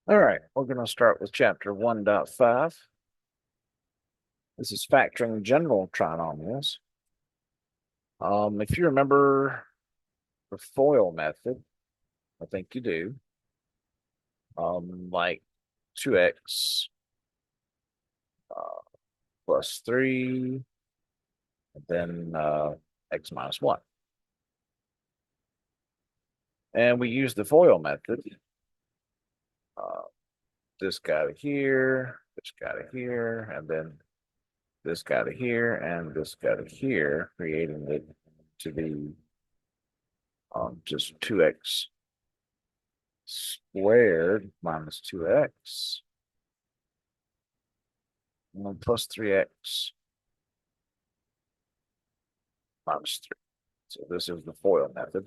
All right, we're going to start with chapter 1.5. This is factoring general trinomials. If you remember the FOIL method, I think you do, like 2x uh, plus 3, and then x minus 1. And we use the FOIL method, uh, this guy to here, this guy to here, and then this guy to here, and this guy to here, creating it to be just 2x squared minus 2x and plus 3x minus 3. So this is the FOIL method.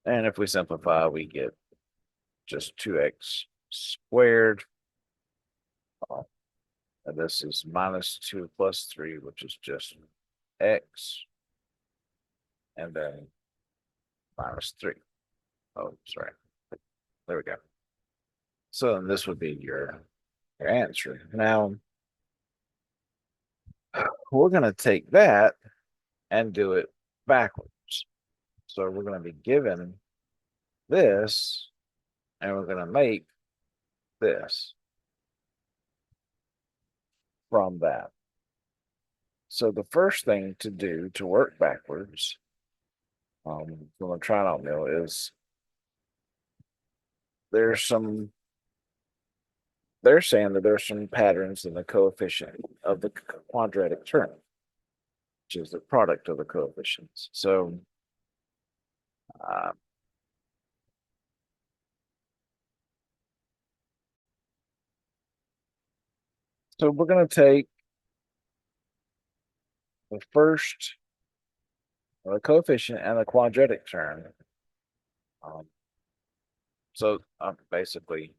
And if we simplify, we get just 2x squared. Uh, and this is minus 2 plus 3, which is just x. And then minus 3. Oh, sorry. There we go. So then this would be your answer. Now, we're going to take that and do it backwards. So we're going to be given this, and we're going to make this from that. So the first thing to do to work backwards from a trinomial is there's some, they're saying that there's some patterns in the coefficient of the quadratic term, which is the product of the coefficients. Uh, so we're going to take the first, the coefficient and the quadratic term. Um, so basically,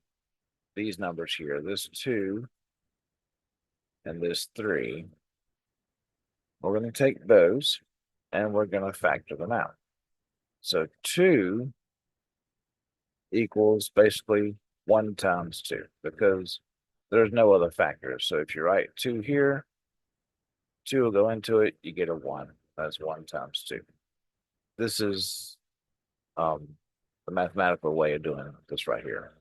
these numbers here, this 2 and this 3, we're going to take those and we're going to factor them out. So 2 equals basically 1 times 2 because there's no other factors. So if you write 2 here, 2 will go into it, you get a 1. That's 1 times 2. This is um, the mathematical way of doing this right here.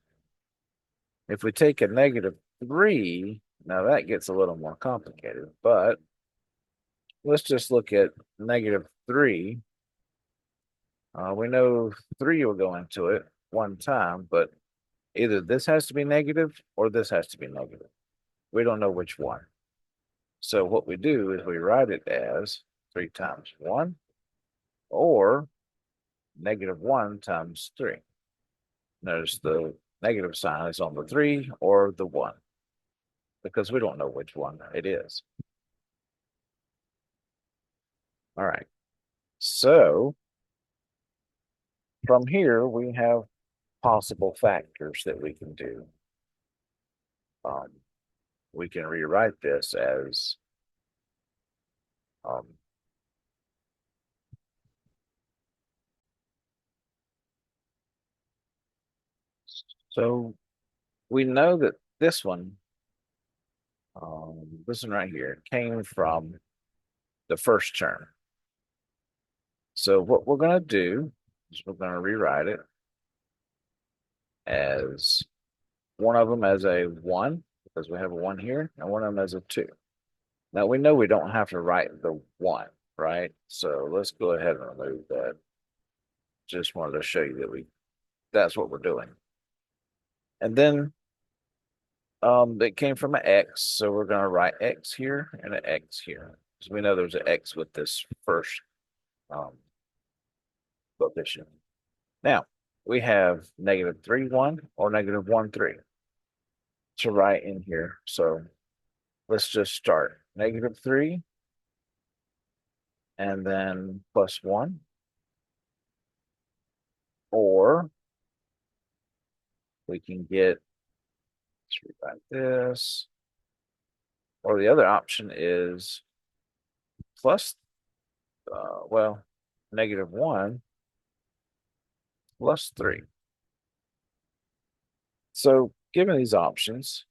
If we take a negative 3, now that gets a little more complicated, but let's just look at negative 3. We know 3 will go into it 1 time, but either this has to be negative or this has to be negative. We don't know which one. So what we do is we write it as 3 times 1 or negative 1 times 3. Notice the negative sign is on the 3 or the 1 because we don't know which one it is. All right. So from here, we have possible factors that we can do. Um, we can rewrite this as um, so we know that this one right here came from the first term. So what we're going to do is we're going to rewrite it as one of them as a 1 because we have a 1 here and one of them as a 2. Now we know we don't have to write the 1, right? So let's go ahead and remove that. Just wanted to show you that that's what we're doing. And then it came from an x, so we're going to write x here and an x here. So we know there's an x with this first um, coefficient. Now, we have negative 3, 1 or negative 1, 3 to write in here. So let's just start. Negative 3 and then plus 1. Or we can get, let's rewrite this. Or the other option is plus, negative 1 plus 3. So given these options,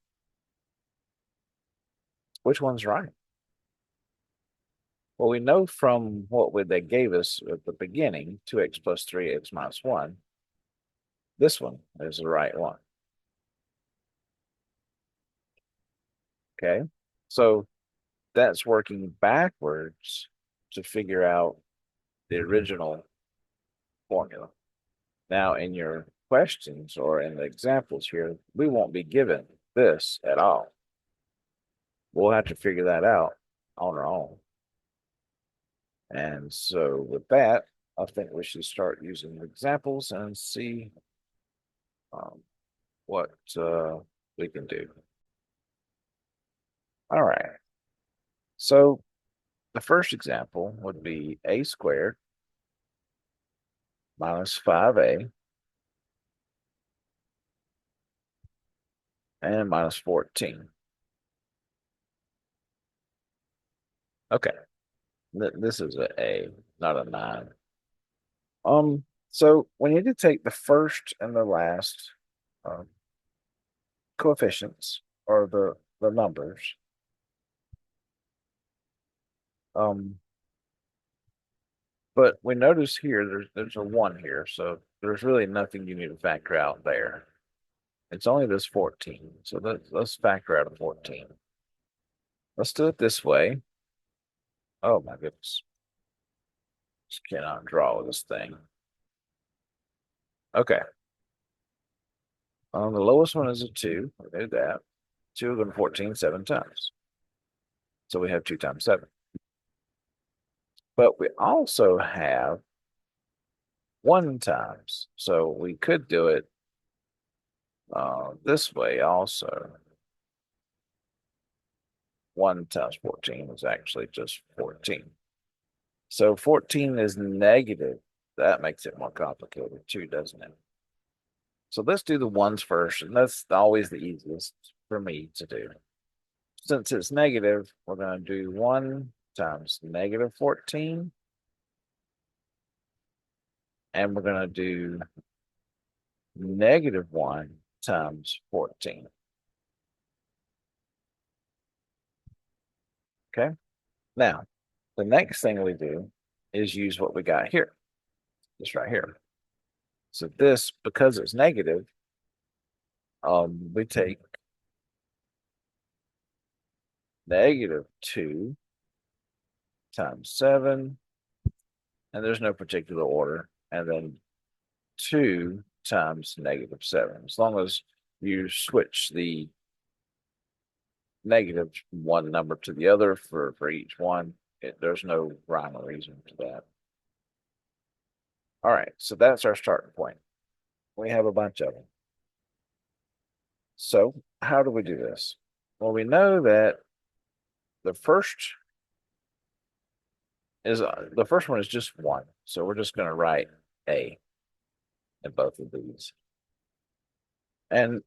which one's right? Well, we know from they gave us at the beginning, 2x plus 3x minus 1, this one is the right one. Okay. So that's working backwards to figure out the original formula. Now, in your questions or in the examples here, we won't be given this at all. We'll have to figure that out on our own. And so with that, I think we should start using examples and see um, what we can do. All right. So the first example would be a squared minus 5a and minus 14. Okay. This is a, not a 9. So we need to take the first and the last um, coefficients or the numbers. Um, but we notice here there's a 1 here, so there's really nothing you need to factor out there. It's only this 14. So let's factor out a 14. Let's do it this way. Oh my goodness. Just cannot draw this thing. Okay. The lowest one is a 2. We knew that. 2 and 14 7 times. So we have 2 times 7. But we also have 1 times. So we could do it this way also. 1 times 14 is actually just 14. So 14 is negative. That makes it more complicated too, doesn't it? So let's do the ones first, and that's always the easiest for me to do. Since it's negative, we're going to do 1 times negative 14. And we're going to do negative 1 times 14. Okay. Now, the next thing we do is use what we got here, this right here. So this, because it's negative, we take negative 2 times 7, and there's no particular order, and then 2 times negative 7. As long as you switch the negative one number to the other for each one, there's no rhyme or reason to that. All right, so that's our starting point. We have a bunch of them. So how do we do this? Well, we know that the first the first one is just 1. So we're just going to write a in both of these. And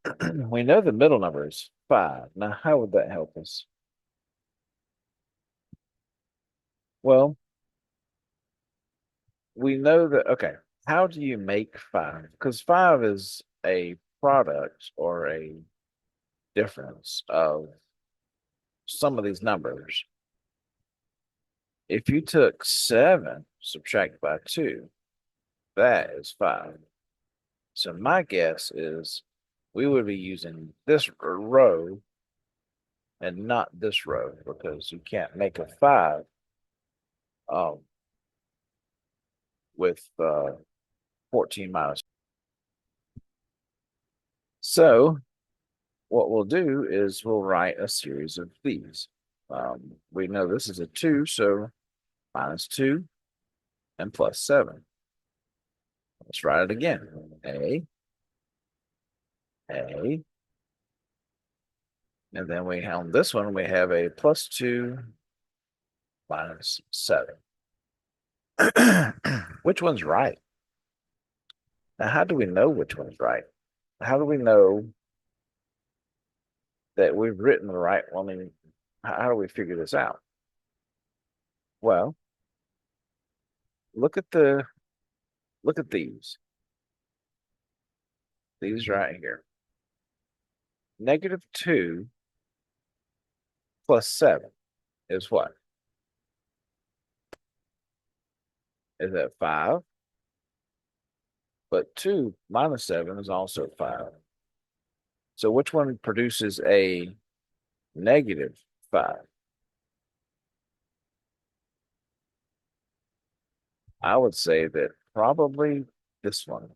we know the middle number is 5. Now, how would that help us? Well, we know that, okay, how do you make 5? Because 5 is a product or a difference of some of these numbers. If you took 7, subtract by 2, that is 5. So my guess is we would be using this row and not this row because you can't make a 5 um, with 14 minus. So what we'll do is we'll write a series of these. We know this is a 2, so minus 2 and plus 7. Let's write it again. A, and then on this one, we have a plus 2 minus 7. Which one's right? Now, how do we know which one's right? How do we know that we've written the right one? I mean, how do we figure this out? Well, look at these. These right here. -2 plus 7 is what? Is that 5? But 2 minus 7 is also 5. So which one produces a -5? I would say that probably this one,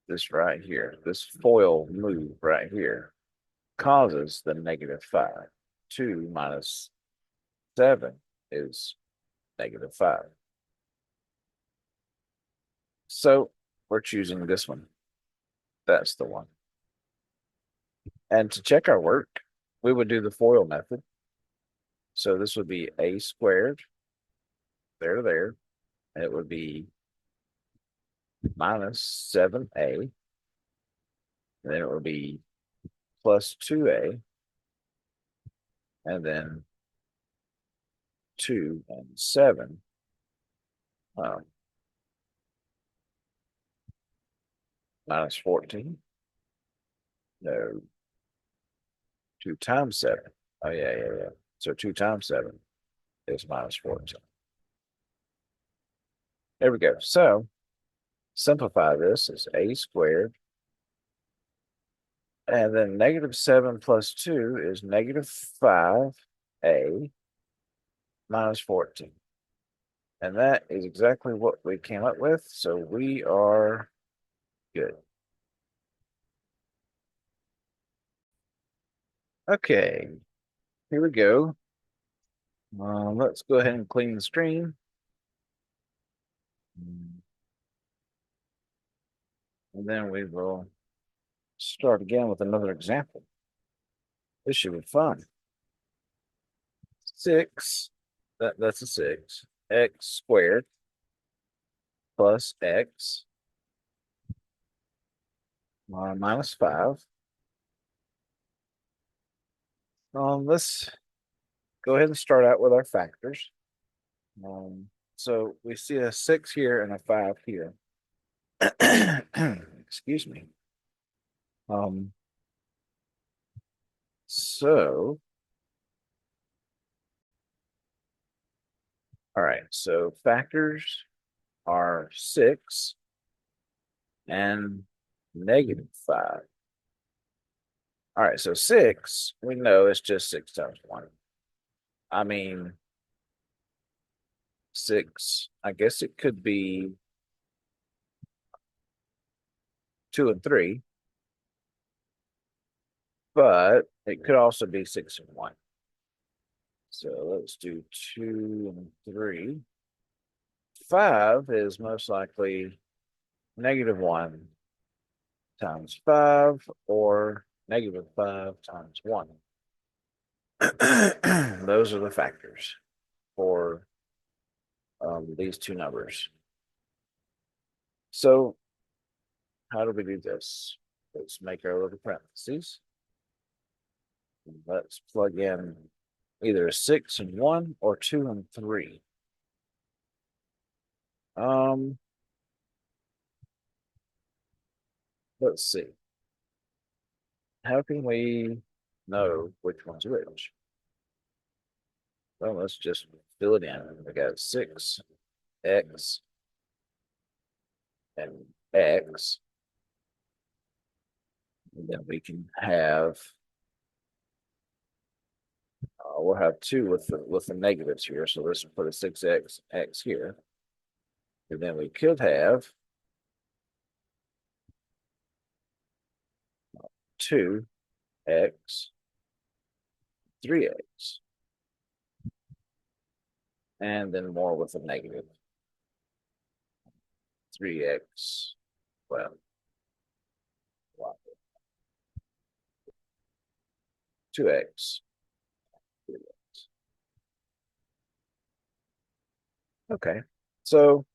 this right here, this FOIL move right here causes the -5. 2 minus 7 is -5. So we're choosing this one. That's the one. And to check our work, we would do the FOIL method. So this would be a squared, there to there. And it would be minus 7a. And then it would be plus 2a. And then 2 and 7. Minus 14. No. 2 times 7. Oh, yeah. So 2 times 7 is minus 14. There we go. So simplify this as a squared. And then -7 plus 2 is -5a minus 14. And that is exactly what we came up with. So we are good. Okay, here we go. Let's go ahead and clean the screen. And then we will start again with another example. This should be fun. 6, that's a 6, x squared plus x minus 5. Let's go ahead and start out with our factors. So we see a 6 here and a 5 here. Excuse me. So, all right. So factors are 6 and -5. All right. So 6, we know it's just 6 times 1. I mean, 6, I guess it could be 2 and 3, but it could also be 6 and 1. So let's do 2 and 3. 5 is most likely -1 times 5 or -5 times 1. Those are the factors for these two numbers. So how do we do this? Let's make our little parentheses. Let's plug in either 6 and 1 or 2 and 3. Let's see. How can we know which one's which? Well, let's just fill it in. We got 6, x, and x. And then we can have we'll have 2 with the negatives here. So let's put a 6x x here. And then we could have 2x, 3x, and then more with a negative. 3x, well, 2x. Okay, so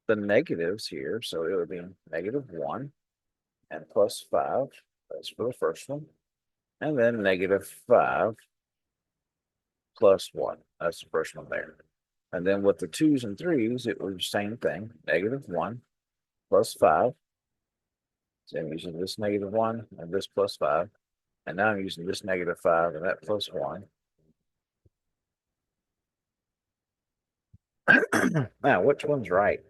the negatives here, so it would be -1 and +5. That's for the first one. And then -5 plus 1. That's the first one there. And then with the 2s and 3s, it was the same thing. -1 plus 5 So I'm using this -1 and this +5. And now I'm using this -5 and that +1. Now, which one's right?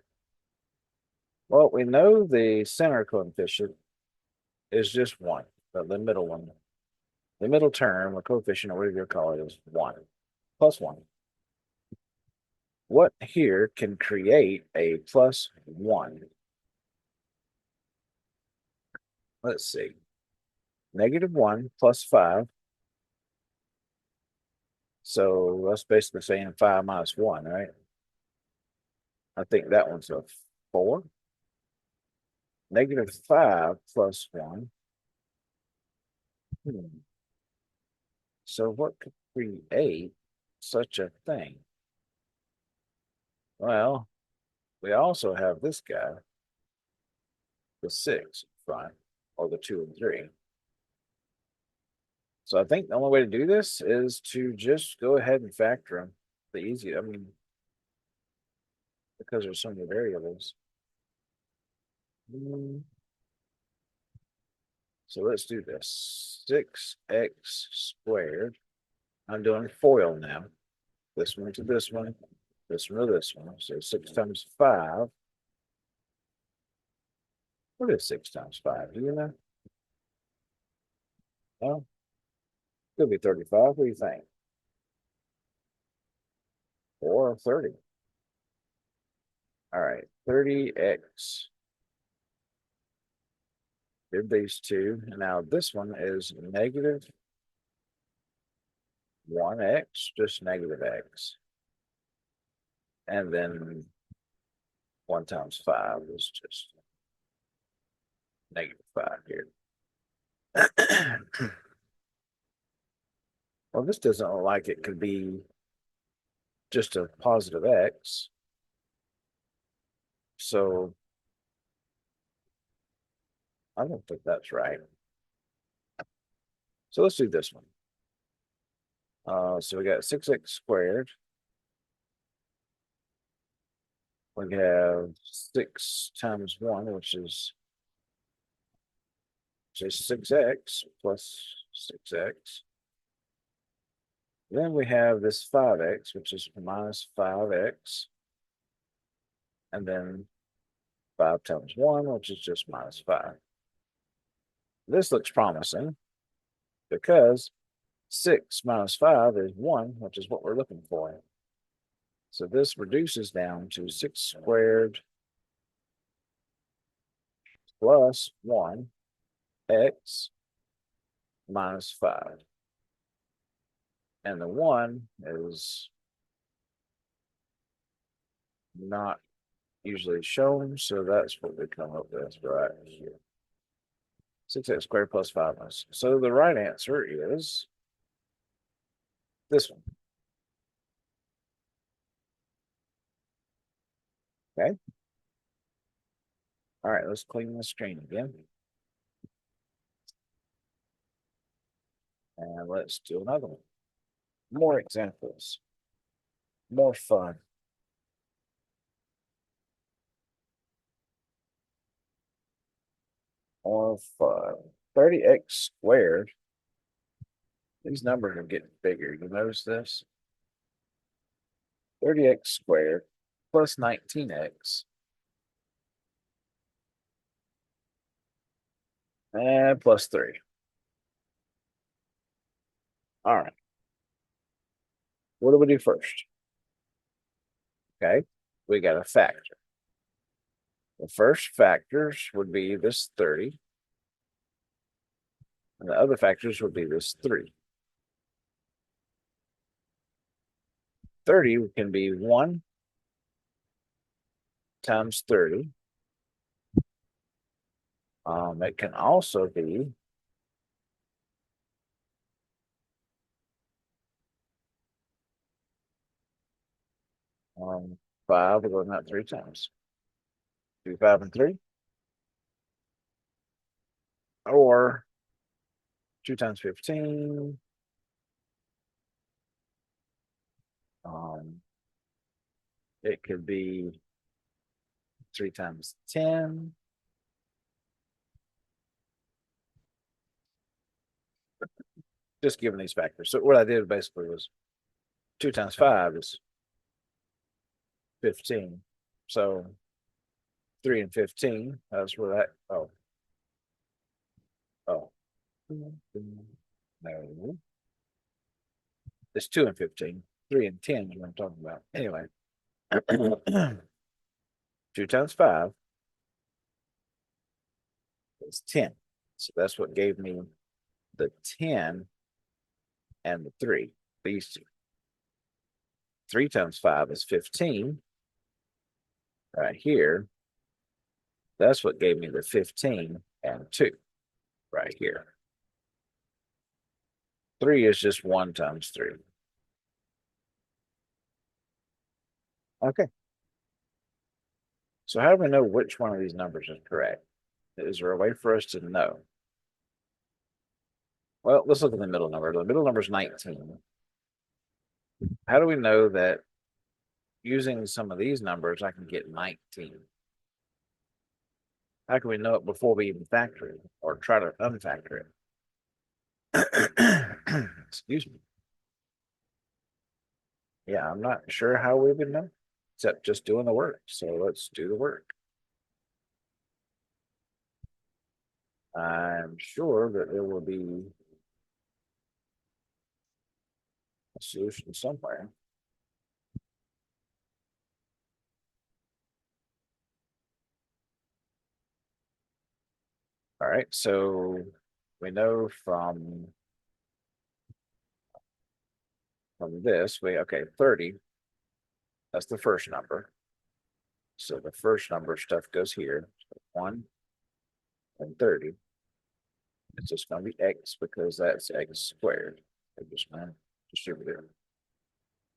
Well, we know the center coefficient is just 1, but the middle one, the middle term or coefficient or whatever you call it is 1, +1. What here can create a +1? Let's see. -1 +5. So that's basically saying 5 minus 1, right? I think that one's a 4. -5 plus 1. Hmm. So what could create such a thing? Well, we also have this guy, the 6 in front, or the 2 and 3. So I think the only way to do this is to just go ahead and factor them. The easy, I mean, because there's so many variables. Hmm. So let's do this. 6x squared. I'm doing FOIL now. This one to this one, this one to this one. So 6 times 5. What is 6 times 5? Do you know? Well, could be 35. What do you think? Or 30. All right, 30x. Did these two. And now this one is -1x, just -x. And then 1 times 5 is just -5 here. Well, this doesn't look like it could be just a positive x. So I don't think that's right. So let's do this one. So we got 6x squared. We have 6 times 1, which is just 6x plus 6x. Then we have this 5x, which is minus 5x. And then 5 times 1, which is just minus 5. This looks promising because 6 minus 5 is 1, which is what we're looking for. So this reduces down to 6 squared plus 1x minus 5. And the 1 is not usually shown, so that's what we come up with right here. 6x squared plus 5 minus. So the right answer is this one. Okay. All right, let's clean the screen again. And let's do another one. More examples. More fun. More fun. 30x squared. These numbers are getting bigger. You notice this? 30x squared plus 19x and plus 3. All right. What do we do first? Okay. We got a factor. The first factors would be this 30, and the other factors would be this 3. 30 can be 1 times 30. It can also be 5. We're going that 3 times. Do 5 and 3. Or 2 times 15. It could be 3 times 10. just given these factors. So what I did basically was 2 times 5 is 15. So 3 and 15, that's where that, oh, no, it's 2 and 15. 3 and 10 is what I'm talking about. Anyway, 2 times 5 is 10. So that's what gave me the 10 and the 3, these two. 3 times 5 is 15 right here. That's what gave me the 15 and 2 right here. 3 is just 1 times 3. Okay. So how do we know which one of these numbers is correct? Is there a way for us to know? Well, let's look at the middle number. The middle number is 19. How do we know that using some of these numbers, I can get 19? How can we know it before we even factor it or try to unfactor it? Excuse me. Yeah, I'm not sure how we would know, except just doing the work. So let's do the work. I'm sure that there will be a solution somewhere. All right, so we know from this, okay, 30, that's the first number. So the first number stuff goes here. So 1 and 30. It's just going to be x because that's x squared. I'm just going to distribute it.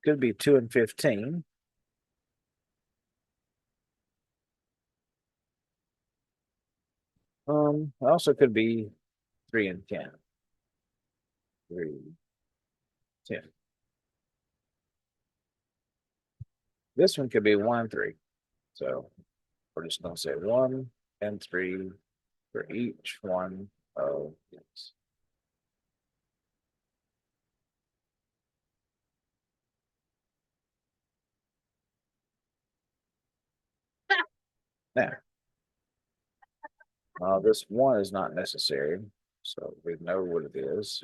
Could be 2 and 15. Also could be 3 and 10. 3, 10. This one could be 1 and 3. So we're just going to say 1 and 3 for each one of these. Now, this 1 is not necessary, so we know what it is.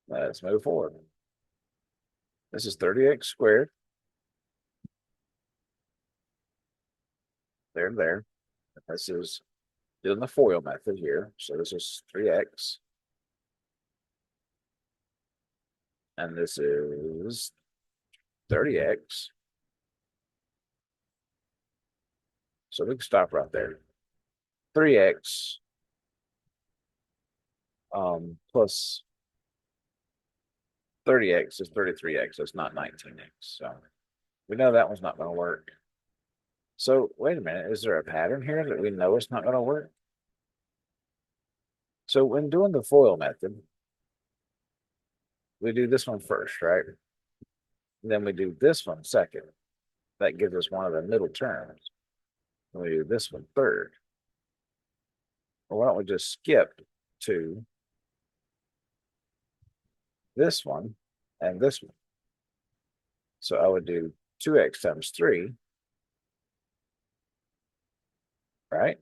Let's move forward. This is 30x squared. There. This is doing the FOIL method here. So this is 3x. And this is 30x. So we can stop right there. 3x plus 30x is 33x. It's not 19x. So we know that one's not going to work. So wait a minute. Is there a pattern here that we know it's not going to work? So when doing the FOIL method, we do this one first, right? And then we do this one second. That gives us one of the middle terms. And we do this one third. Well, why don't we just skip to this one and this one? So I would do 2x times 3, right?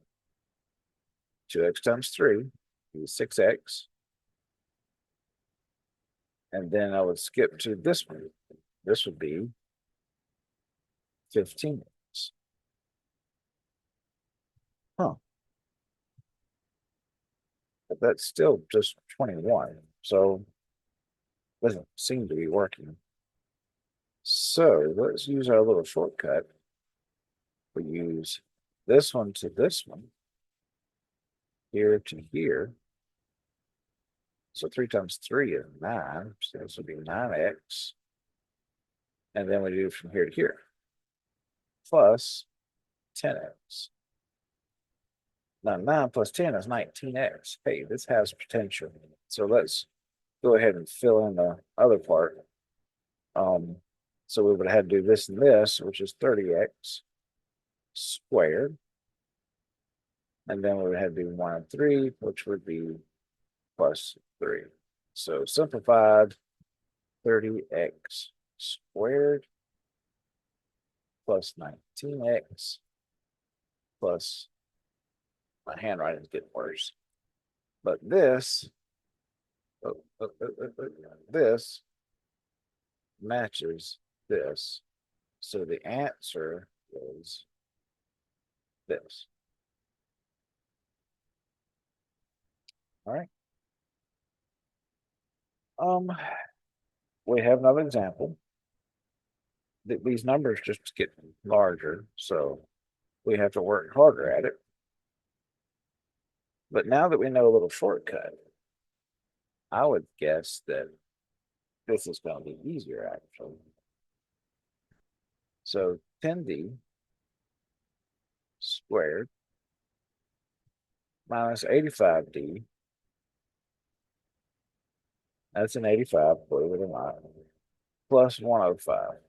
2x times 3 is 6x. And then I would skip to this one. This would be 15x. Huh. But that's still just 21. So it doesn't seem to be working. So let's use our little shortcut. We use this one to this one, here to here. So 3 times 3 is 9. So this would be 9x. And then we do from here to here, plus 10x. Now 9 plus 10 is 19x. Hey, this has potential. So let's go ahead and fill in the other part. So we would have to do this and this, which is 30x squared. And then we would have to do 1 and 3, which would be plus 3. So simplified 30x squared plus 19x plus, my handwriting's getting worse. But this matches this. So the answer is this. All right. We have another example. These numbers just get larger, so we have to work harder at it. But now that we know a little shortcut, I would guess that this is going to be easier actually. So 10d squared minus 85d, that's an 85, believe it or not, plus 105.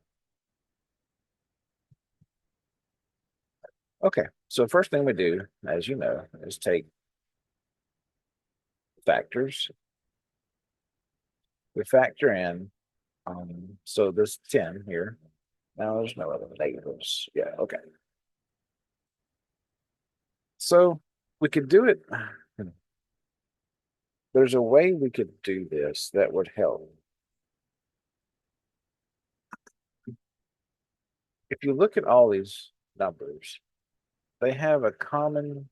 Okay, so first thing we do, as you know, is take factors. We factor in, so this 10 here. Now there's no other negatives. Yeah, okay. So we could do it. There's a way we could do this that would help. If you look at all these numbers, they have a common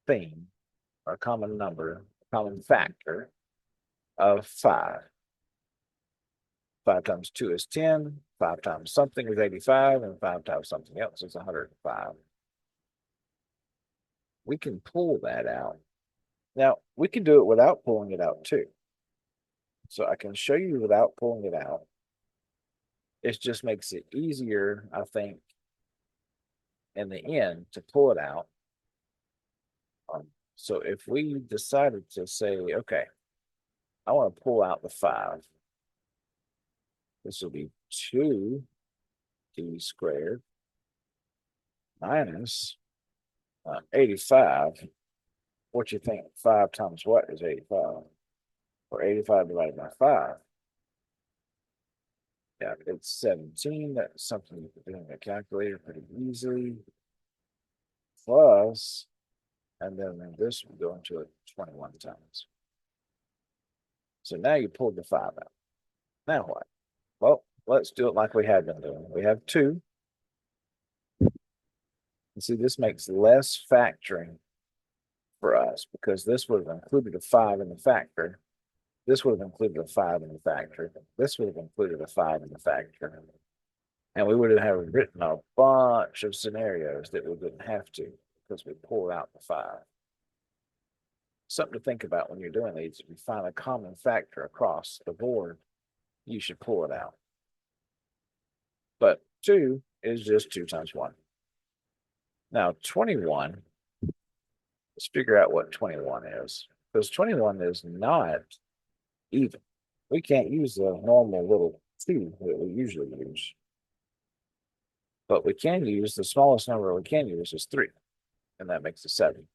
theme, a common number, a common factor of 5. 5 times 2 is 10, 5 times something is 85, and 5 times something else is 105. We can pull that out. Now, we can do it without pulling it out too. So I can show you without pulling it out. It just makes it easier, I think, in the end to pull it out. So if we decided to say, okay, I want to pull out the 5, this will be 2d squared minus 85. What you think? 5 times what is 85? Or 85 divided by 5? Yeah, it's 17. That's something you can do in a calculator pretty easily. Plus, and then this will go into it 21 times. So now you pulled the 5 out. Now what? Well, let's do it like we had been doing. We have 2. And see, this makes less factoring for us because this would have included a 5 in the factor. This would have included a 5 in the factor. This would have included a 5 in the factor. And we would have written a bunch of scenarios that we didn't have to because we pulled out the 5. Something to think about when you're doing these. If you find a common factor across the board, you should pull it out. But 2 is just 2 times 1. Now, 21, let's figure out what 21 is. Because 21 is not even. We can't use the normal little 2 that we usually use. But we can use the smallest number we can use is 3. And that makes it 7.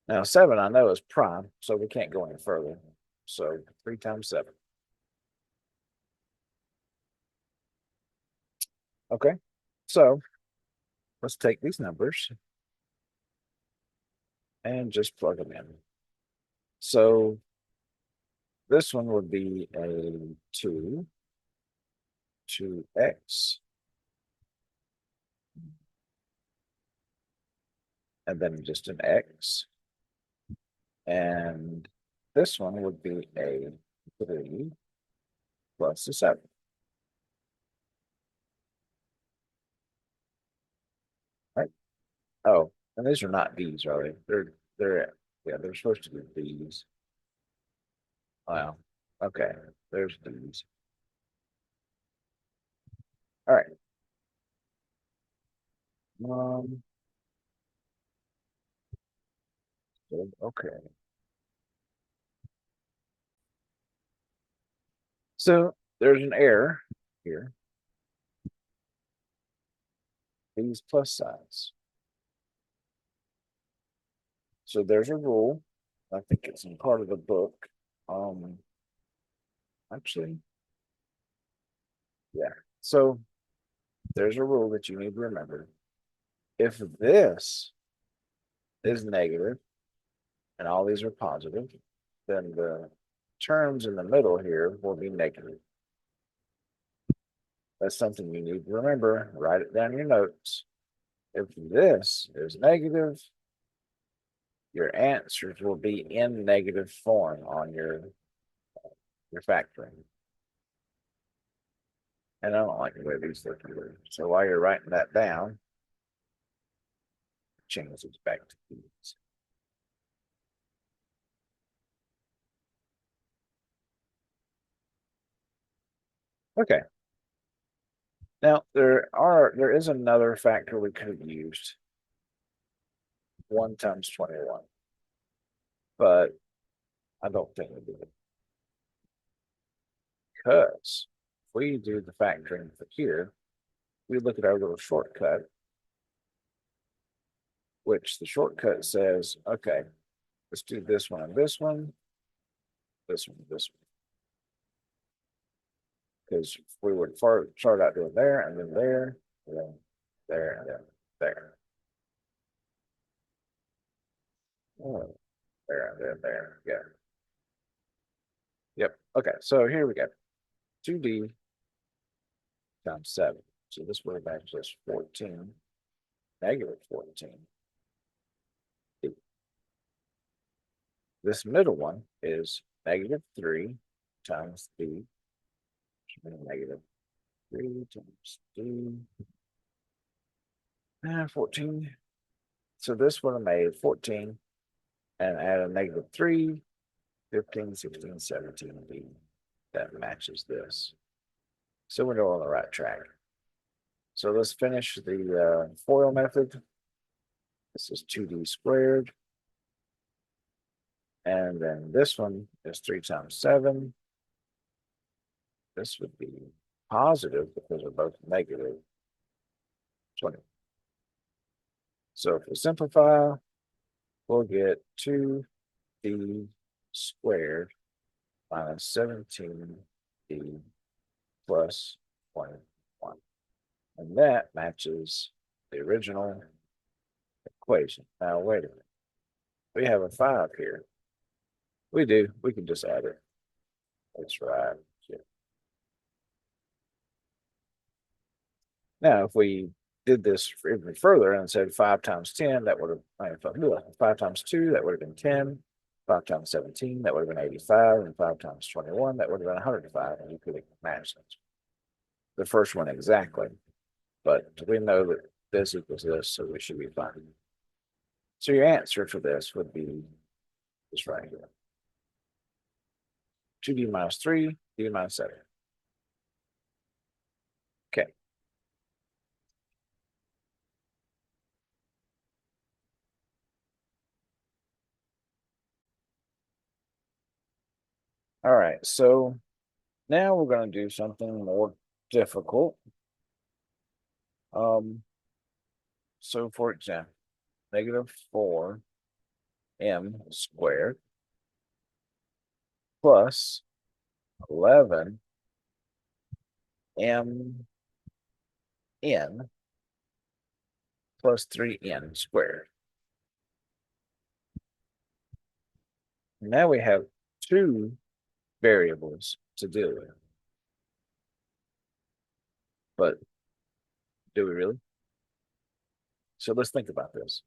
Now, 7 I know is prime, so we can't go any further. So 3 times 7. Okay, so let's take these numbers and just plug them in. So this one would be a 2x, and then just an x. And this one would be a 3 plus a 7. Right? Oh, and these are not these, are they? They're supposed to be these. Wow. Okay, there's these. All right. Um, okay. So there's an error here. These plus signs. So there's a rule I think it's in part of the book. Actually, yeah. So there's a rule that you need to remember. If this is negative and all these are positive, then the terms in the middle here will be negative. That's something you need to remember. Write it down in your notes. If this is negative, your answers will be in negative form on your factoring. And I don't like the way these look either. So while you're writing that down, change it back to these. Okay. Now there is another factor we could have used. 1 times 21. But I don't think we did it. Because if we do the factoring for here, we look at our little shortcut, which the shortcut says, okay, let's do this one and this one, this one, this one. Because we would start out doing there and then there, and then there, and then there. Oh, there, and then there. Yeah. Yep. Okay. So here we go. 2D times 7. So this would have been just 14, negative 14. This middle one is negative 3 times D, negative 3 times D, and 14. So this would have made 14 and add a negative 3, 15, 16, 17 D. That matches this. So we're on the right track. So let's finish the FOIL method. This is 2D squared. And then this one is 3 times 7. This would be positive because they're both negative 20. So if we simplify, we'll get 2D squared minus 17D plus 21. And that matches the original equation. Now, wait a minute. We have a 5 here. We do. We can just add it. That's right. Yeah. Now, if we did this even further and said 5 times 10, that would have 5 times 2, that would have been 10. 5 times 17, that would have been 85. And 5 times 21, that would have been 105. And you could have matched the first one exactly. But we know that this equals this, so we should be fine. So your answer for this would be this right here. 2D minus 3, D minus 7. Okay. All right. So now we're going to do something more difficult. So for example, negative 4m squared plus 11 m n plus 3n squared. Now we have two variables to deal with. But do we really? So let's think about this.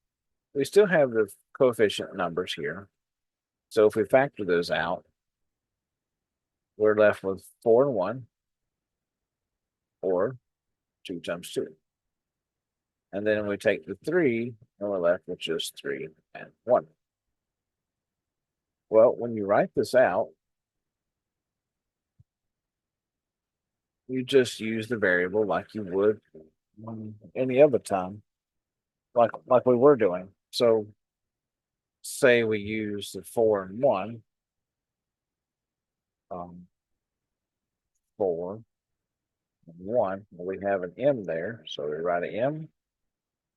We still have the coefficient numbers here. So if we factor those out, we're left with 4 and 1, or 2 times 2. And then we take the 3, and we're left with just 3 and 1. Well, when you write this out, you just use the variable like you would any other time, like we were doing. So say we use the 4 and 1, 4 and 1, we have an m there, so we write an m,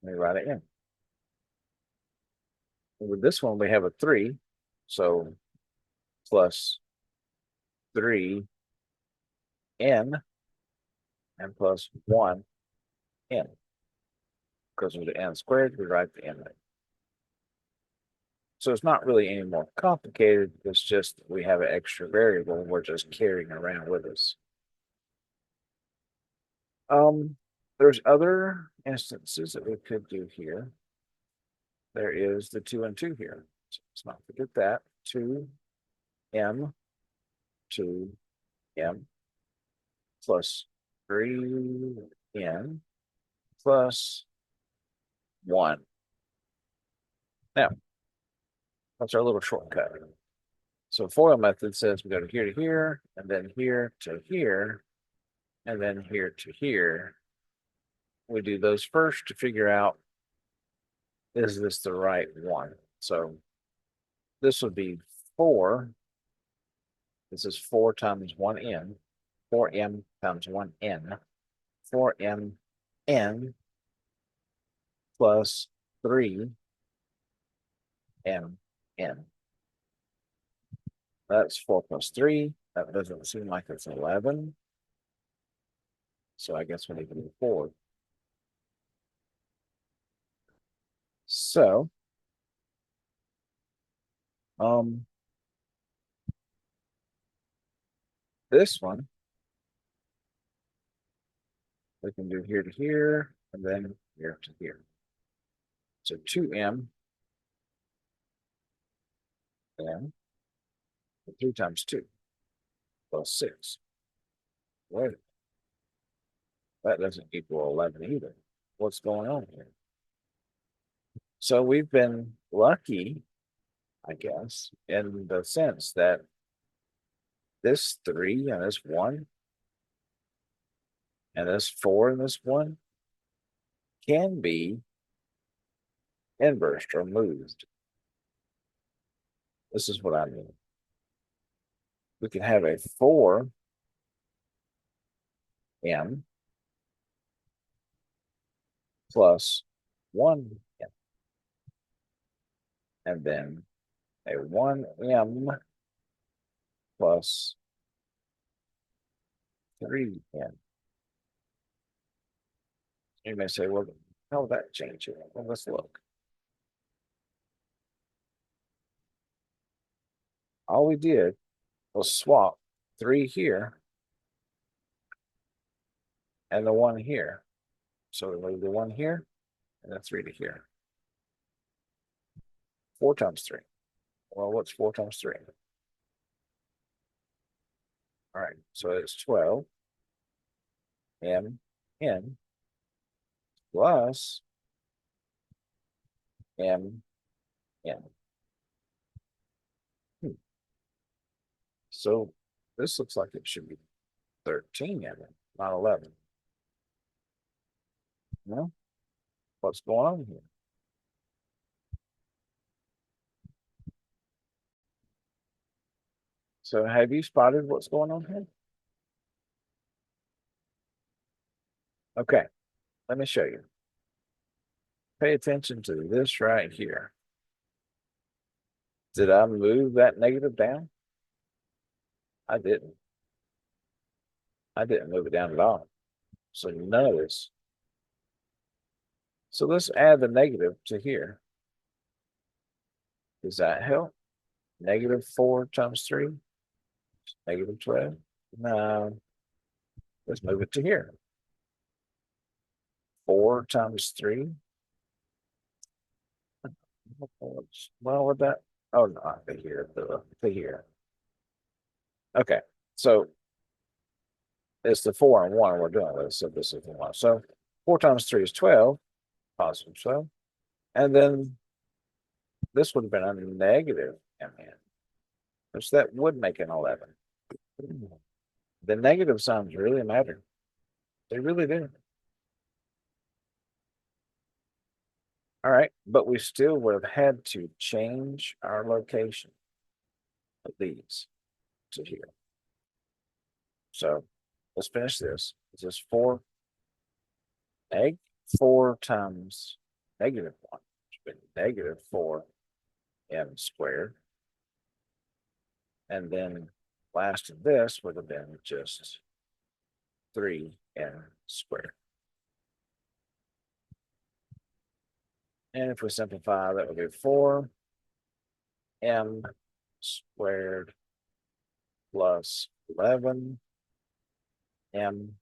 and we write an m. With this one, we have a 3, So plus 3n and plus 1n. Because of the n squared, we write the n. So it's not really any more complicated. It's just we have an extra variable we're just carrying around with us. There's other instances that we could do here. There is the 2 and 2 here. So let's not forget that. 2m, 2m plus 3n plus 1. Now, that's our little shortcut. So FOIL method says we go to here, and then here to here, and then here to here. We do those first to figure out, is this the right one? So this would be 4. This is 4 times 1n, 4m times 1n, 4mn plus 3mn. That's 4 plus 3. That doesn't seem like it's 11. So I guess we need to move forward. So, this one, we can do here to here, and then here to here. So 2m, and 3 times 2 plus 6. Wait, that doesn't equal 11 either. What's going on here? So we've been lucky, I guess, in the sense that this 3 and this 1 and this 4 and this 1 can be inversed or moved. This is what I mean. We can have a 4m plus 1m, and then a 1m plus 3m. You may say, well, how would that change it? Well, let's look. All we did was swap 3 here and the 1 here. So we move the 1 here and the 3 to here. 4 times 3. Well, what's 4 times 3? All right, so it's 12 m n plus m n. So this looks like it should be 13 m, not 11. No? What's going on here? So have you spotted what's going on here? Okay, let me show you. Pay attention to this right here. Did I move that negative down? I didn't. I didn't move it down at all. So none of this. So let's add the negative to here. Does that help? Negative 4 times 3? Negative 12? No. Let's move it to here. 4 times 3? Well, with that, oh, not to here, to here. Okay, so it's the 4 and 1 we're doing with, so this is the 1. So 4 times 3 is 12, positive 12. And then this would have been a negative mn, which that would make an 11. The negative signs really matter. They really do. All right, but we still would have had to change our location of these to here. So let's finish this. It's just 4 egg 4 times negative 1, which would be negative 4m squared And then last of this would have been just 3n squared. And if we simplify, that would be 4m squared plus 11m n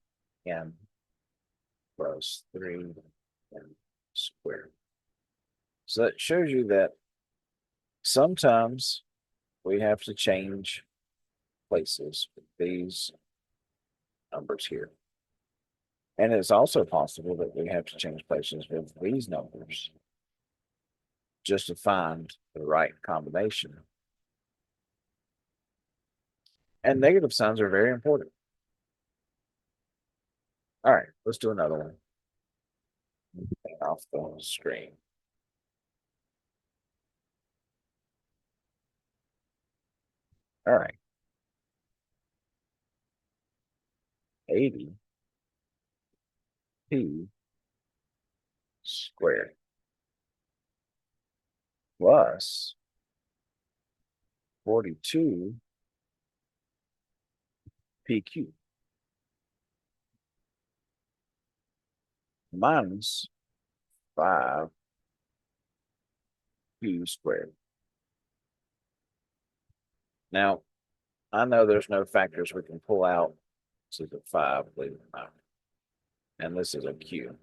plus 3m squared. So that shows you that sometimes we have to change places with these numbers here. And it's also possible that we have to change places with these numbers just to find the right combination. And negative signs are very important. All right, let's do another one. Off the screen. All right. 80p squared plus 42 PQ minus 5 Q squared. Now, I know there's no factors we can pull out. This is a 5, believe it or not. And this is a Q.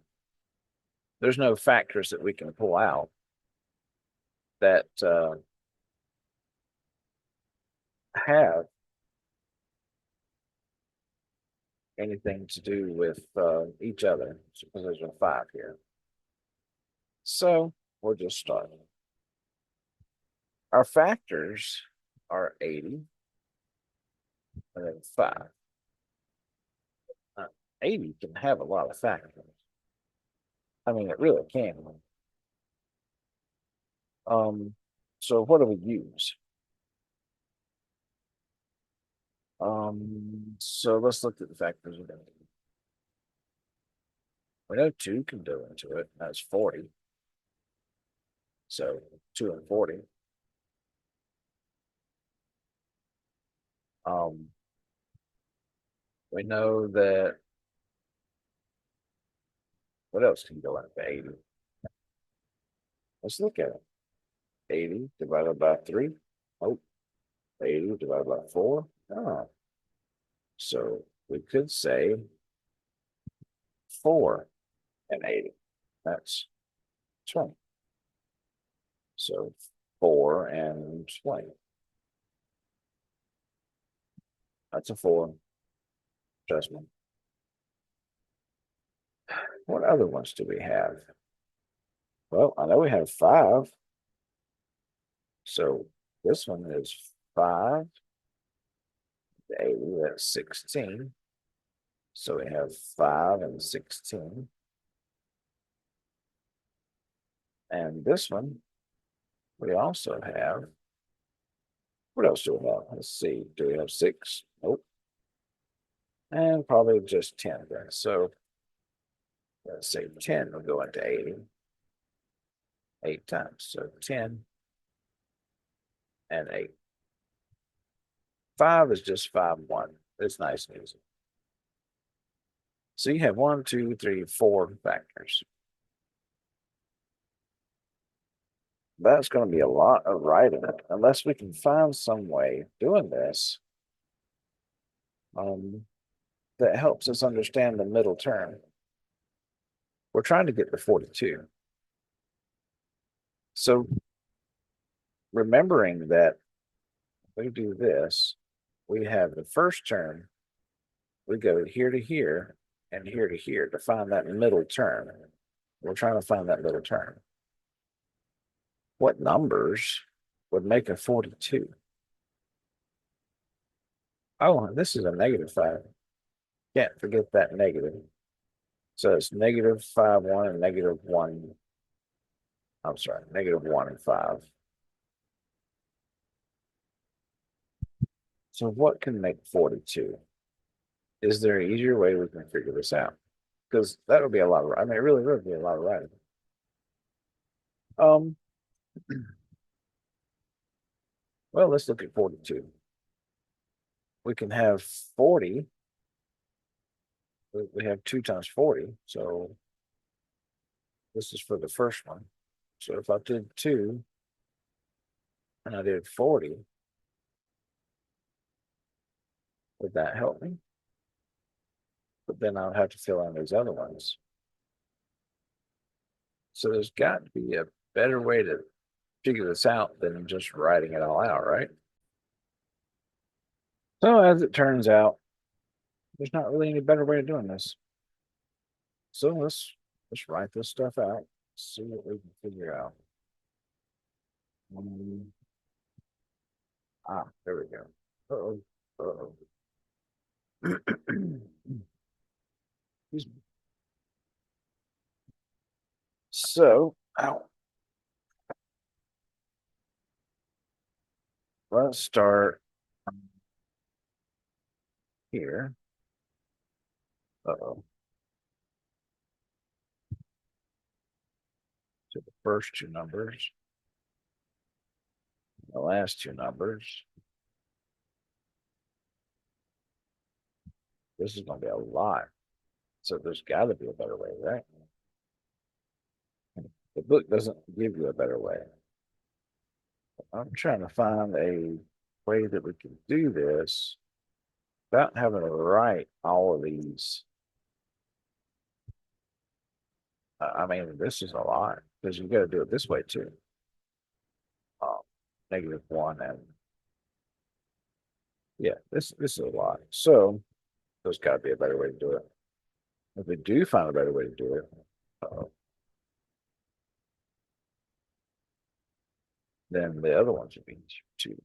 There's no factors that we can pull out that have anything to do with each other. Suppose there's a 5 here. So we'll just start. Our factors are 80 and then 5. 80 can have a lot of factors. I mean, it really can. So what do we use? So let's look at the factors again. We know 2 can go into it. That's 40. So 2 and 40. We know that what else can go into 80? Let's look at it. 80 divided by 3. Oh, 80 divided by 4. Oh. So we could say 4 and 80. That's 20. So 4 and 20. That's a 4. Trust me. What other ones do we have? Well, I know we have 5. So this one is 5 to 80. That's 16. So we have 5 and 16. And this one, we also have, what else do we have? Let's see. Do we have 6? Nope. And probably just 10 then. So let's say 10 will go into 80. 8 times. So 10 and 8. 5 is just 5, 1. It's nice and easy. So you have 1, 2, 3, 4 factors. That's going to be a lot of writing, unless we can find some way of doing this that helps us understand the middle term. We're trying to get to 42. So remembering that we do this, we have the first term, we go here to here and here to here to find that middle term. We're trying to find that middle term. What numbers would make a 42? Oh, this is a -5. Can't forget that negative. So it's -5, 1 and -1. I'm sorry, -1 and 5. So what can make 42? Is there an easier way we can figure this out? Because that would be a lot of, I mean, it really would be a lot of writing. Well, let's look at 42. we can have 40. We have 2 times 40. So this is for the first one. So if I did 2 and I did 40, would that help me? But then I would have to fill in those other ones. So there's got to be a better way to figure this out than just writing it all out, right? So as it turns out, there's not really any better way of doing this. So let's write this stuff out, see what we can figure out. Um, there we go. Uh-oh. Uh-oh. Excuse me. So, let's start here. Uh-oh. To the first 2 numbers, the last 2 numbers. This is going to be a lot. So there's got to be a better way, right? The book doesn't give you a better way. I'm trying to find a way that we can do this without having to write all of these. I mean, this is a lot because you got to do it this way too. Um, -1 and yeah, this is a lot. So there's got to be a better way to do it. If we do find a better way to do it, then the other ones would be too.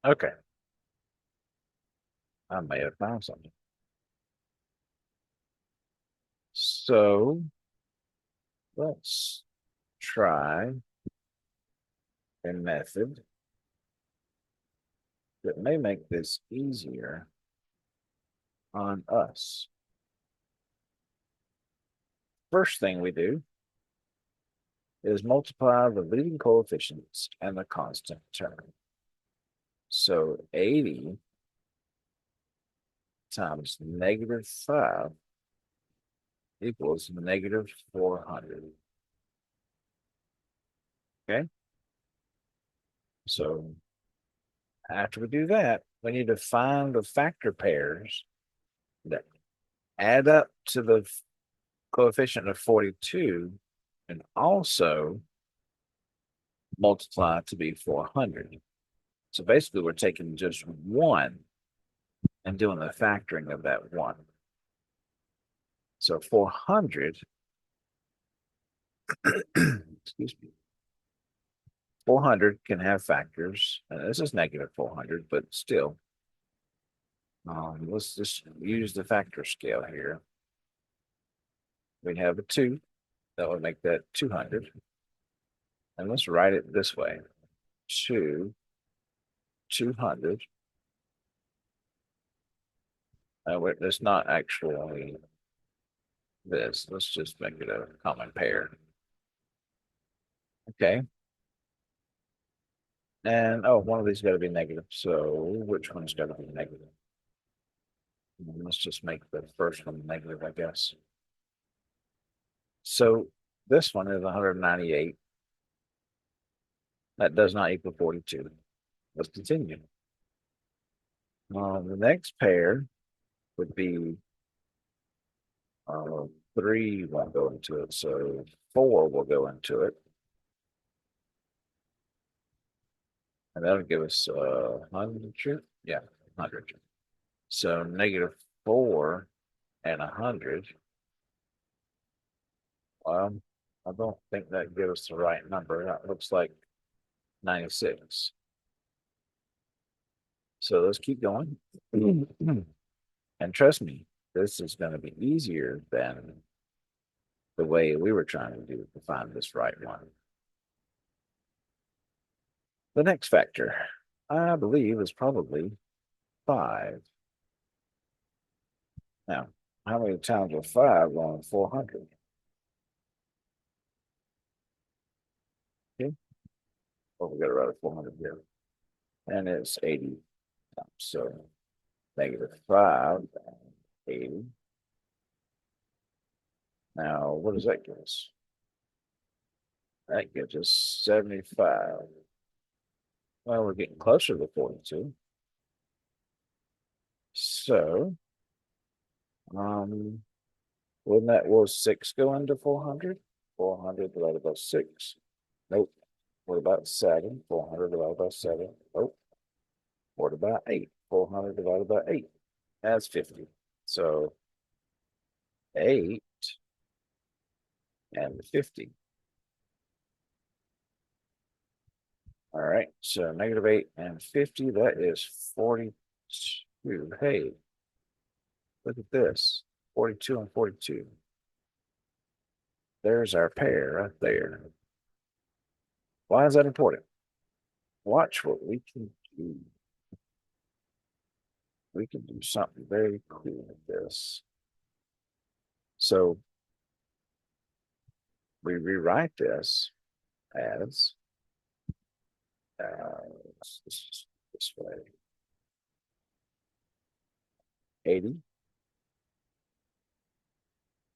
Okay, I may have found something. So let's try a method that may make this easier on us. First thing we do is multiply the leading coefficients and the constant term. So 80 times -5 equals -400. Okay. So after we do that, we need to find the factor pairs that add up to the coefficient of 42 and also multiply to be 400. So basically, we're taking just one and doing the factoring of that one. So 400, excuse me, 400 can have factors. This is -400, but still, let's just use the factor scale here. We have a 2. That would make that 200. And let's write it this way. 200. It's not actually this. Let's just make it a common pair. Okay. And oh, one of these got to be negative. So which one's got to be negative? Let's just make the first one negative, I guess. So this one is 198. That does not equal 42. Let's continue. The next pair would be 3 won't go into it, so 4 will go into it. And that'll give us 100. Yeah, 100. So -4 and 100. I don't think that gives us the right number. That looks like 96. So let's keep going. And trust me, this is going to be easier than the way we were trying to do to find this right one. The next factor, I believe, is probably 5. Now, how many times will 5 on 400? Okay. Well, we got to write a 400 here. and it's 80 times. So -5 and 80. Now, what does that give us? That gives us 75. Well, we're getting closer to 42. So, um, wouldn't that was 6 go into 400? 400 divided by 6. Nope. What about 7? 400 divided by 7. Nope. What about 8? 400 divided by 8. That's 50. So 8 and 50. All right. So -8 and 50, that is 42. Hey, look at this. 42 and 42. There's our pair right there. Why is that important? Watch what we can do. We can do something very cool with this. So we rewrite this as this way 80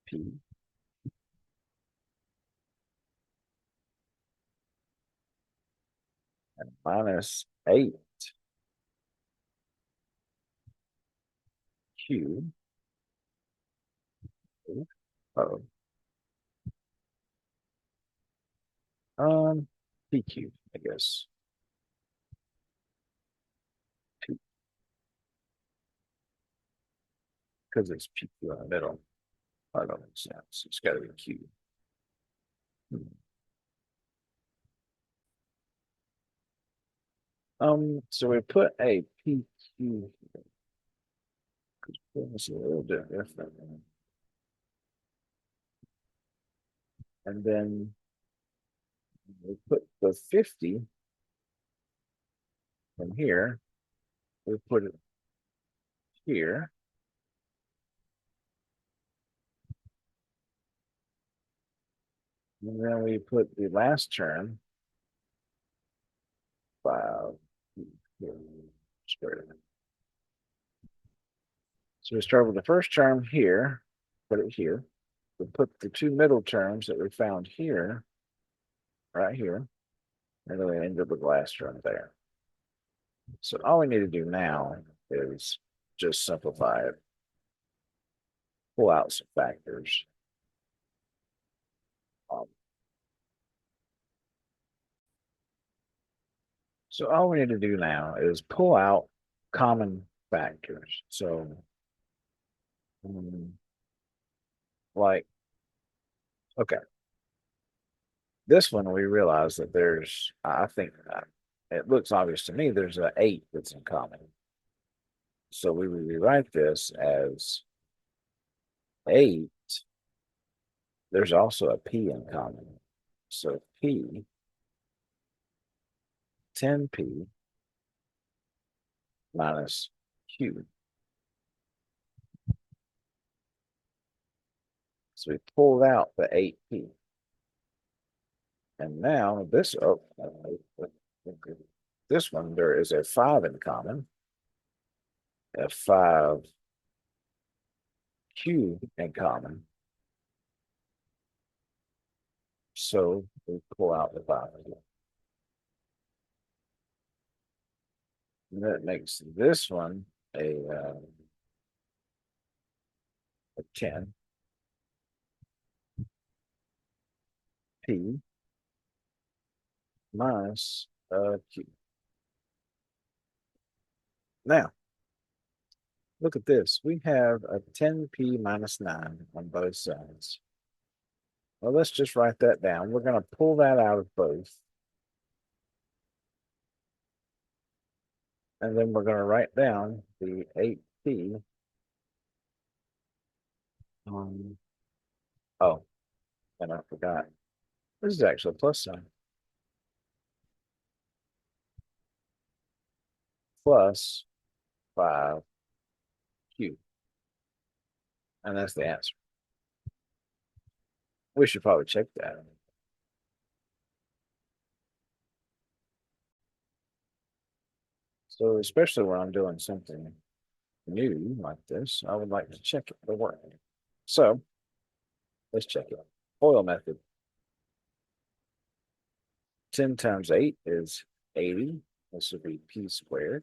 p and -8 q. Oh, pq, I guess. Because it's pq in the middle. I don't make sense. It's got to be q. So we put a pq here. It's a little bit different. And then we put the 50 from here. We put it here. And then we put the last term, 5 here. So we start with the first term here, put it here. We put the two middle terms that we found here, right here, and then we end up with the last term there. So all we need to do now is just simplify it, pull out some factors. Um, so all we need to do now is pull out common factors. So, um, like, okay, this one we realize that there's, I think it looks obvious to me, there's an 8 that's in common. So we would rewrite this as 8. There's also a p in common. So p, 10p minus q. So we pulled out the 8p. And now this, this one, there is a 5 in common, a 5q in common. So we pull out the 5. And that makes this one a 10 p minus q. Now, look at this. We have a 10p minus 9 on both sides. Well, let's just write that down. We're going to pull that out of both. And then we're going to write down the 8p. Oh, and I forgot. This is actually a plus sign. Plus 5q. And that's the answer. We should probably check that. So especially when I'm doing something new like this, I would like to check the work. So let's check it. FOIL method. 10 times 8 is 80. This would be p squared.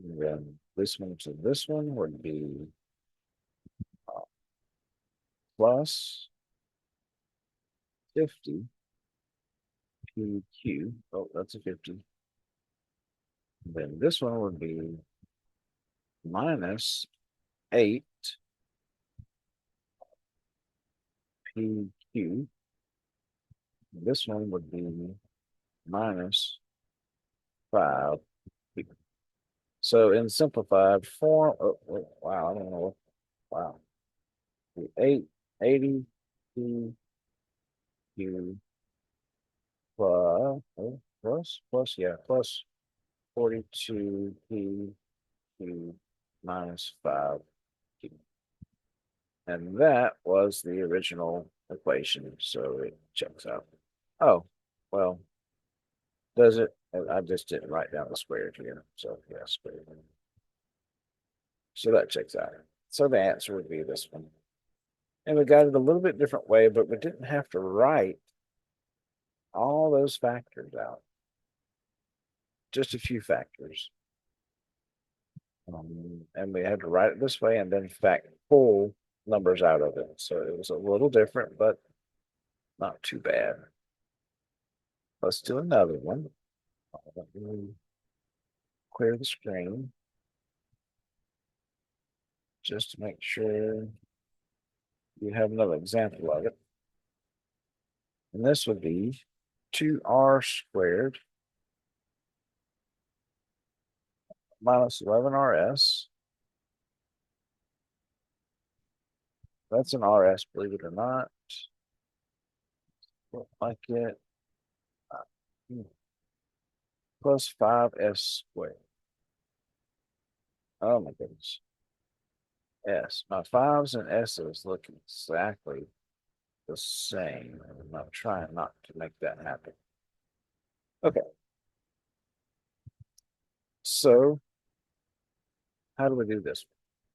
And then this one to this one would be uh, plus 50 pq. Oh, that's a 50. And then this one would be minus 8 pq. This one would be minus 5. So in simplified form, oh, wow, I don't know. Wow. 8, 80 P Q plus, yeah, plus 42 P Q minus 5 Q. And that was the original equation. So it checks out. Oh, well, does it? I just didn't write down the squared here. So yeah, squared. So that checks out. So the answer would be this one. And we got it a little bit different way, but we didn't have to write all those factors out. Just a few factors. And we had to write it this way and then fact pull numbers out of it. So it was a little different, but not too bad. Let's do another one. Let me clear the screen just to make sure you have another example of it. And this would be 2r squared minus 11rs. That's an RS, believe it or not. Look like it. Hmm. Plus 5s squared. Oh my goodness. S. My fives and S's look exactly the same. I'm trying not to make that happen. Okay. So how do we do this?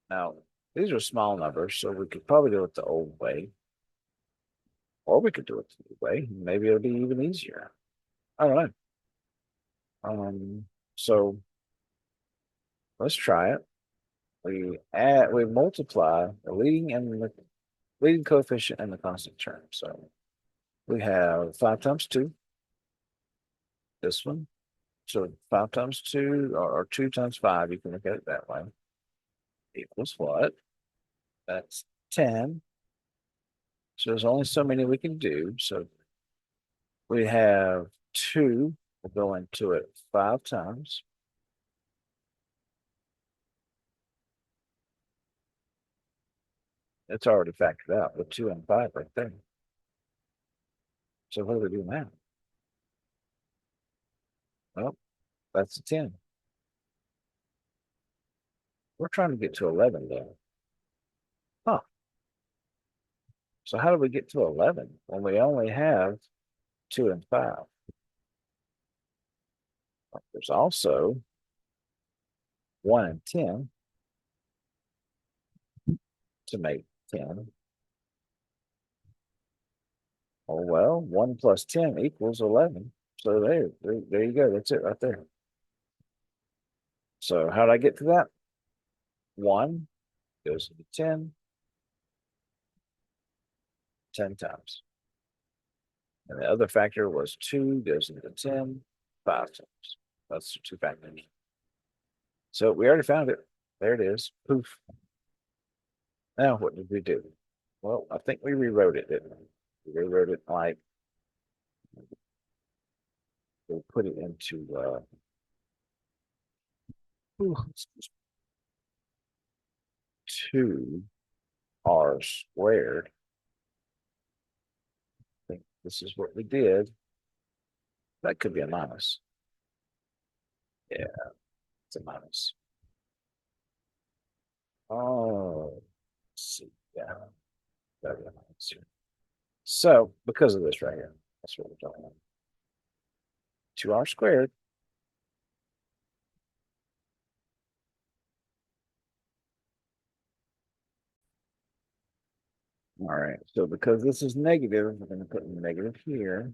Now, these are small numbers, so we could probably do it the old way, or we could do it the new way. Maybe it'll be even easier. I don't know. So let's try it. We multiply the leading coefficient and the constant term. So we have 5 times 2, this one. So 5 times 2 or 2 times 5, you can look at it that way, equals what? That's 10. So there's only so many we can do. So we have 2, we'll go into it 5 times. It's already factored out with 2 and 5 right there. So what do we do now? Well, that's a 10. We're trying to get to 11 though. Huh. So how do we get to 11 when we only have 2 and 5? There's also 1 and 10 to make 10. Oh, well, 1 plus 10 equals 11. So there you go. That's it right there. So how did I get to that? 1 goes into 10 times. And the other factor was 2 goes into 10, 5 times. That's the 2 factors. So we already found it. There it is. Poof. Now what did we do? Well, I think we rewrote it, didn't we? We rewrote it like we'll put it into 2r squared. I think this is what we did. That could be a minus. Yeah, it's a minus. Oh, let's see. Yeah, that'd be a minus here. So because of this right here, that's what we're talking about. 2r squared All right, so because this is negative, we're going to put negative here,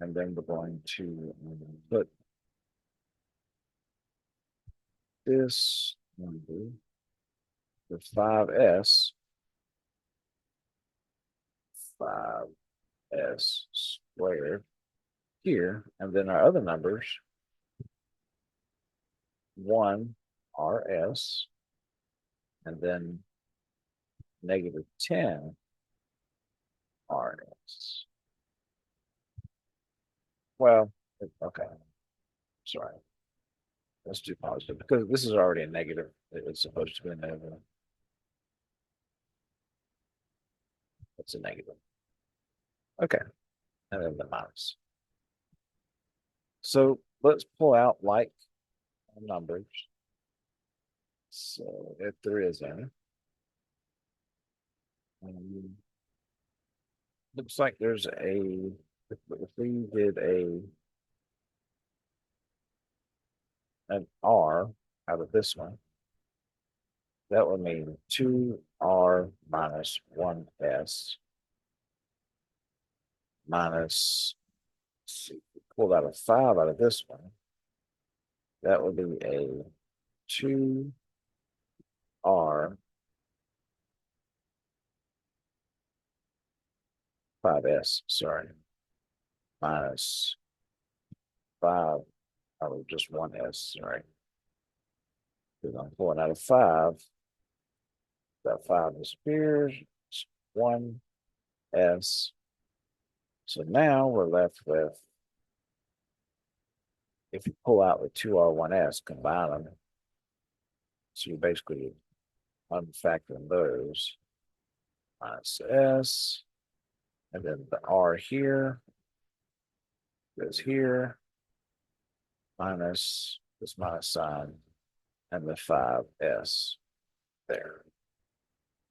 and then we're going to put this number, the 5s, 5s squared here, and then our other numbers, 1 rs, and then negative 10 rs. Well, okay, sorry. Let's do positive because this is already a negative. It's supposed to be a negative. It's a negative. Okay, and then the minus. So let's pull out like numbers. So if there is any, looks like there's a. If we did an R out of this one, that would mean 2R minus 1S minus, see, pull out a 5 out of this one. That would be a 2R 5S, sorry, minus 5, or just 1S, sorry. Because I'm pulling out a 5, that 5 disappears, it's 1S. So now we're left with, if you pull out the 2R1S, combine them, so you basically unfactoring those, minus S, and then the R here goes here, minus this minus sign, and the 5S there.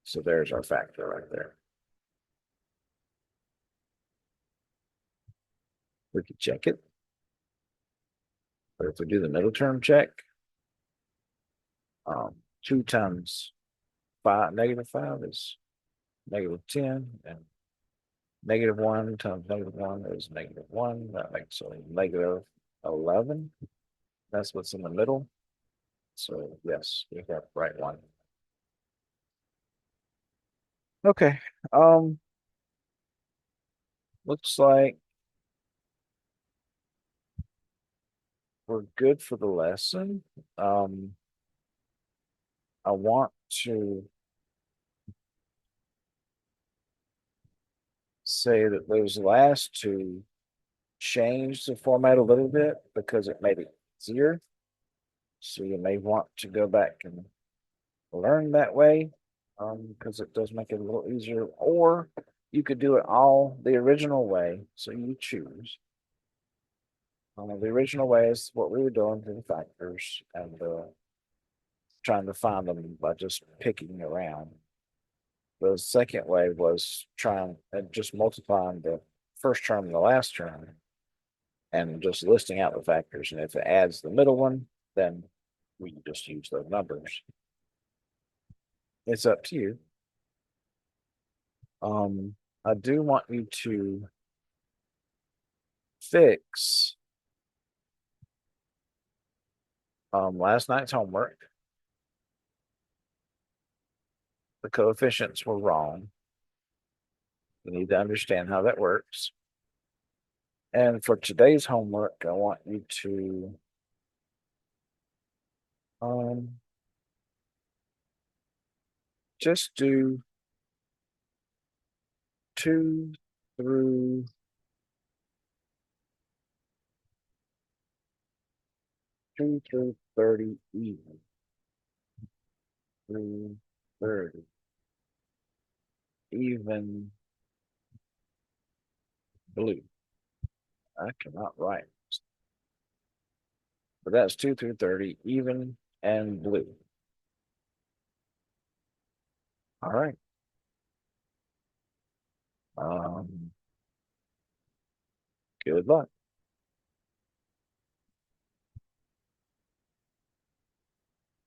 So there's our factor right there. We could check it. But if we do the middle term check, 2 times 5, negative 5 is negative 10, and negative 1 times negative 1 is negative 1. That makes a negative 11. That's what's in the middle. So yes, we got the right one. Okay. Looks like we're good for the lesson. I want to say that those last two changed the format a little bit because it made it easier. So you may want to go back and learn that way, because it does make it a little easier. Or you could do it all the original way. So you choose. The original way is what we were doing for the factors and trying to find them by just picking around. The second way was trying and just multiplying the first term and the last term and just listing out the factors. And if it adds the middle one, then we just use those numbers. It's up to you. I do want you to fix last night's homework. The coefficients were wrong. You need to understand how that works. And for today's homework, I want you to just do 2 through 30 even. Through 30 even blue. I cannot write, but that's 2 through 30 even and blue. All right. Good luck.